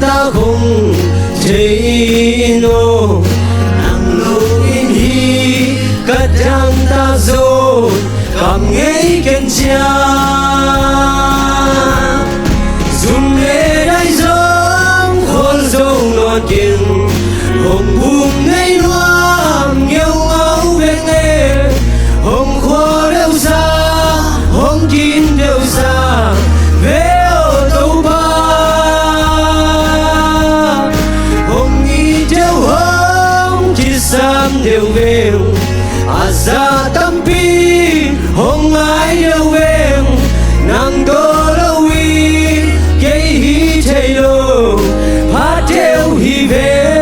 ta không thấy nó nắng lối đi cất đang ta rồi cảm nghĩ kiên trì dùng để đây giống khôn dâu nó kiên hồng buông ngay loam nghèo ngáo về nghề hồng khoa đâu xa hồng kín đâu xa về ở đâu ba hồng nghi theo hồng chỉ sam đều về ra tâm pi hồng ai đều về nàng có lâu uy cái hi thấy đâu phát theo hi về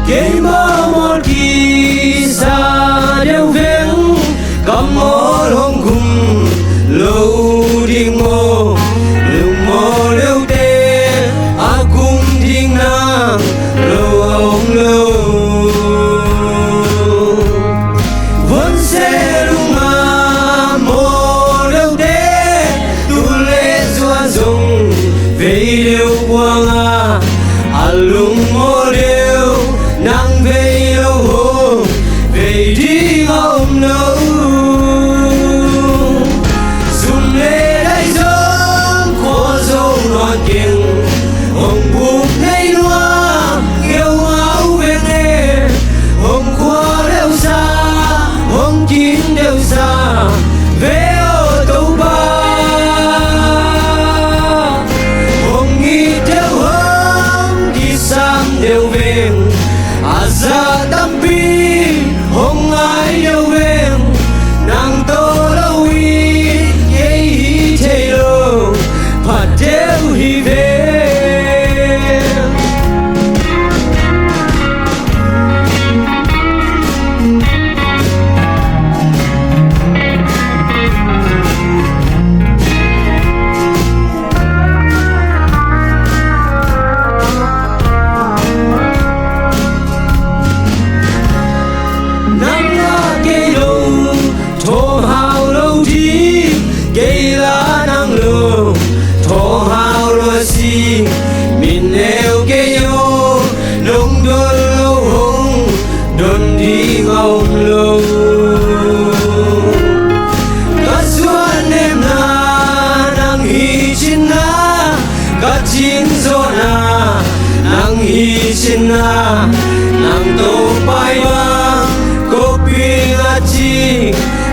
cái mơ một kỳ xa đều về cầm mơ hồng cùng lâu đi ngô lâu mơ lâu tê à cùng đi nàng lâu ông lâu vẫn sẽ đúng mà mơ lâu tê tu lệ doa dùng về đều quang à lùng mơ đều nàng về lâu hồ về đi ông lâu dùng lệ đây giống khó dâu nó kiêng hồng buộc ngay loa kêu áo về nghề hồng khoa đều xa hồng chín đều xa về ở đâu ba hồng nghi theo hồng đi sang đều về ra tâm pi hồng ai đều về nàng tô lâu uy cái thế đâu phát theo hi về mình nêu cái nhau nông đôn lâu hồng đôn đi ngông lâu các xuân em na nàng hi chín na các chín gió na nàng hi chín na nàng tô bay ba cô pi la chi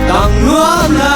tang nuam la